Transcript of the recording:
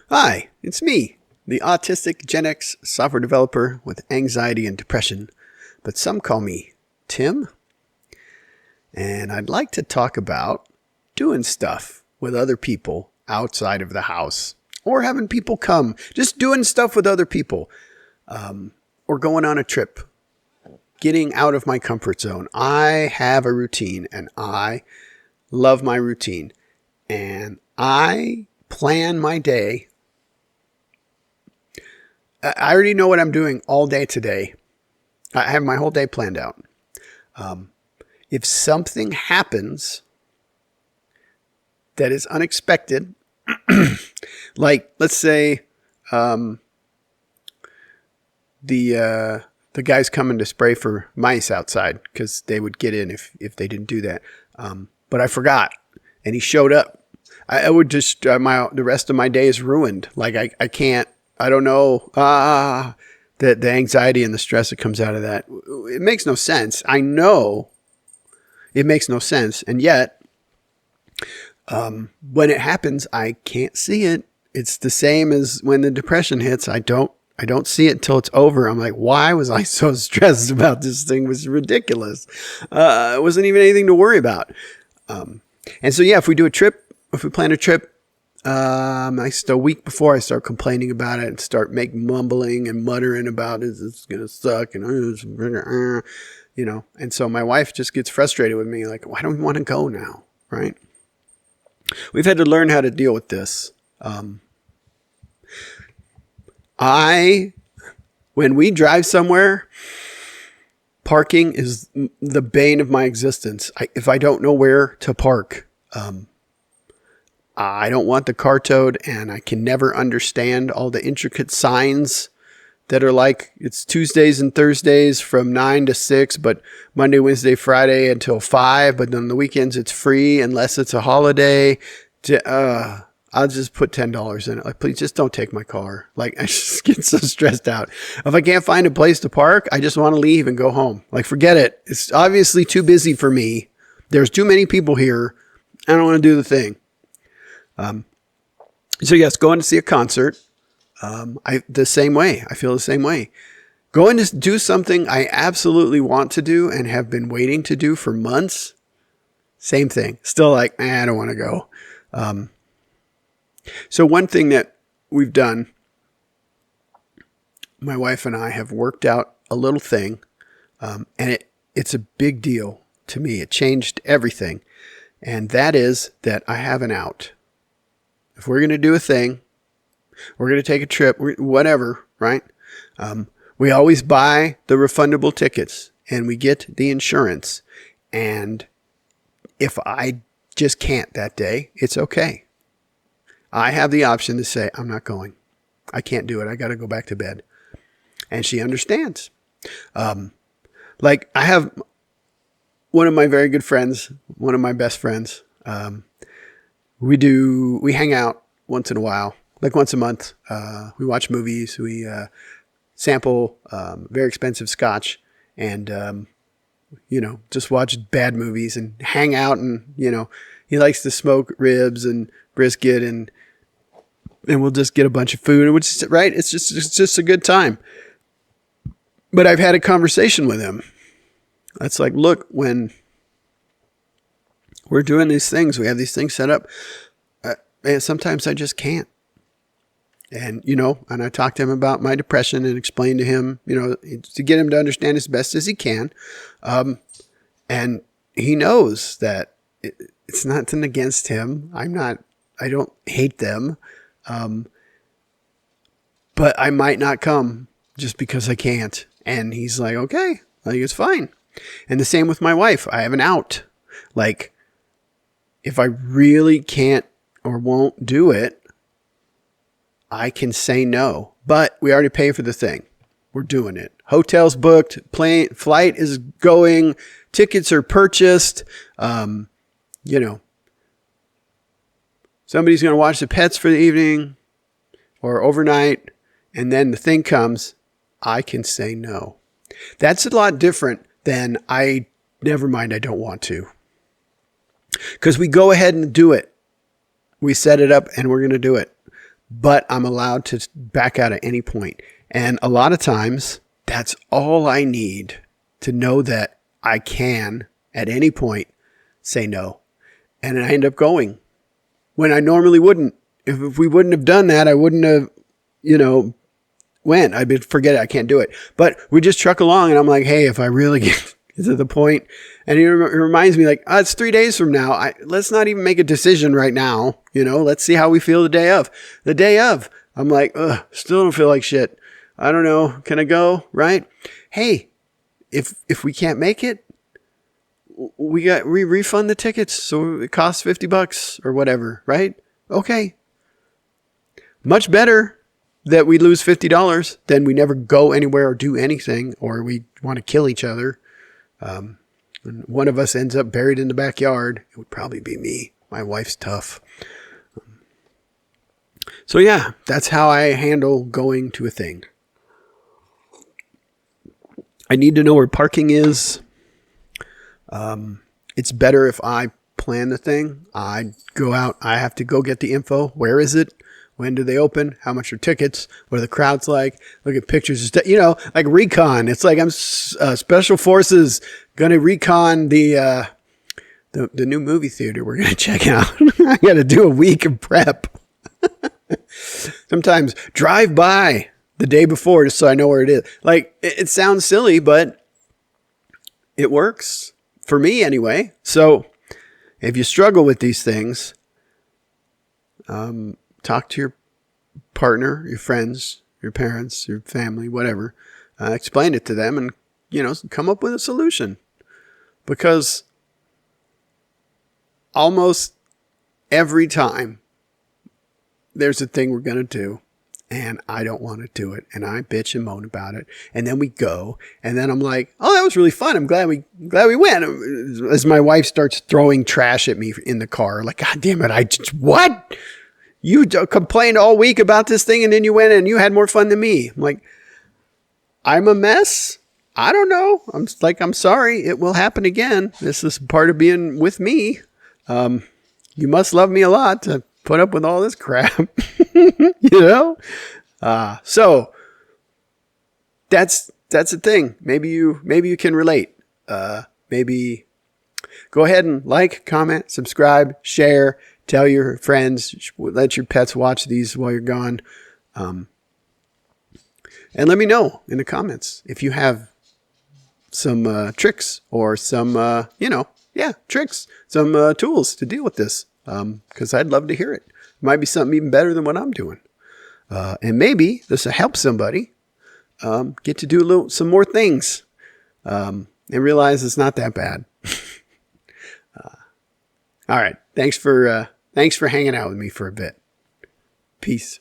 Hi, it's me, the autistic Gen X software developer with anxiety and depression, but some call me Tim. And I'd like to talk about doing stuff with other people outside of the house, or having people come, just doing stuff with other people, or going on a trip, getting out of my comfort zone. I have a routine and I love my routine, and I plan my day. I already know what I'm doing all day today. I have my whole day planned out. If something happens that is unexpected, like let's say the guy's coming to spray for mice outside because they would get in if they didn't do that, but I forgot and he showed up. I would just the rest of my day is ruined. Like I can't. I don't know. The anxiety and the stress that comes out of that. It makes no sense. I know it makes no sense. And yet, when it happens, I can't see it. It's the same as when the depression hits. I don't see it until it's over. I'm like, why was I so stressed about this thing? It was ridiculous. It wasn't even anything to worry about. And so, yeah, if we plan a trip, a week before I start complaining about it and start mumbling and muttering about it, it's going to suck. And, and so my wife just gets frustrated with me. Like, why don't we want to go now? Right. We've had to learn how to deal with this. When we drive somewhere, parking is the bane of my existence. If I don't know where to park, I don't want the car towed, and I can never understand all the intricate signs that are like it's Tuesdays and Thursdays from 9 to 6, but Monday, Wednesday, Friday until 5, but then the weekends it's free unless it's a holiday. I'll just put $10 in it. Like, please just don't take my car. Like, I just get so stressed out. If I can't find a place to park, I just want to leave and go home. Like, forget it. It's obviously too busy for me. There's too many people here. I don't want to do the thing. So yes, going to see a concert. The same way. I feel the same way. Going to do something I absolutely want to do and have been waiting to do for months. Same thing. Still like, I don't want to go. So one thing that we've done, my wife and I have worked out a little thing, and it's a big deal to me. It changed everything. And that is that I have an out. If we're going to do a thing, we're going to take a trip, whatever, right? We always buy the refundable tickets and we get the insurance. And if I just can't that day, it's okay. I have the option to say, I'm not going. I can't do it. I got to go back to bed. And she understands. Like I have one of my very good friends, one of my best friends. We hang out once in a while, like once a month. We watch movies. We sample very expensive scotch and, just watch bad movies and hang out. And, he likes to smoke ribs and brisket and we'll just get a bunch of food, which is right. It's just a good time. But I've had a conversation with him. That's like, look, when we're doing these things, we have these things set up. And sometimes I just can't. And, and I talked to him about my depression and explained to him, to get him to understand as best as he can. And he knows that it's nothing against him. I don't hate them. But I might not come just because I can't. And he's like, okay, I think it's fine. And the same with my wife. I have an out. Like, if I really can't or won't do it, I can say no. But we already pay for the thing. We're doing it. Hotel's booked. Flight is going. Tickets are purchased. Somebody's going to watch the pets for the evening or overnight. And then the thing comes. I can say no. That's a lot different than never mind, I don't want to. Because we go ahead and do it. We set it up and we're going to do it. but I'm allowed to back out at any point. And a lot of times, that's all I need to know that I can, at any point, say no. And I end up going when I normally wouldn't. If we wouldn't have done that, I wouldn't have, went. I'd be, forget it, I can't do it. But we just truck along, and I'm like, hey, if I really get to the point, and it reminds me like, it's 3 days from now. Let's not even make a decision right now. Let's see how we feel the day of. The day of, I'm like, still don't feel like shit. I don't know. Can I go? Right? Hey, if we can't make it, we refund the tickets. So it costs $50 or whatever. Right? Okay. Much better that we lose $50 than we never go anywhere or do anything, or we want to kill each other. And one of us ends up buried in the backyard. It would probably be me. My wife's tough. So yeah, that's how I handle going to a thing. I need to know where parking is. It's better if I plan the thing. I go out. I have to go get the info. Where is it? When do they open? How much are tickets? What are the crowds like? Look at pictures. Like recon. It's like I'm special forces going to recon the new movie theater we're going to check out. I got to do a week of prep. Sometimes drive by the day before just so I know where it is. Like, it sounds silly, but it works for me anyway. So if you struggle with these things, talk to your partner, your friends, your parents, your family, whatever. Explain it to them and, come up with a solution. Because almost every time there's a thing we're going to do and I don't want to do it and I bitch and moan about it. And then we go and then I'm like, oh, that was really fun. I'm glad we went. As my wife starts throwing trash at me in the car, like, God damn it. What? You complained all week about this thing and then you went and you had more fun than me. I'm like, I'm a mess. I don't know. I'm sorry. It will happen again. This is part of being with me. You must love me a lot to put up with all this crap, So that's the thing. Maybe you can relate. Maybe go ahead and like, comment, subscribe, share. Tell your friends, let your pets watch these while you're gone. And let me know in the comments if you have some tricks or some, tricks, some tools to deal with this. Because I'd love to hear it. Might be something even better than what I'm doing. And maybe this will help somebody get to do some more things and realize it's not that bad. All right. Thanks for hanging out with me for a bit. Peace.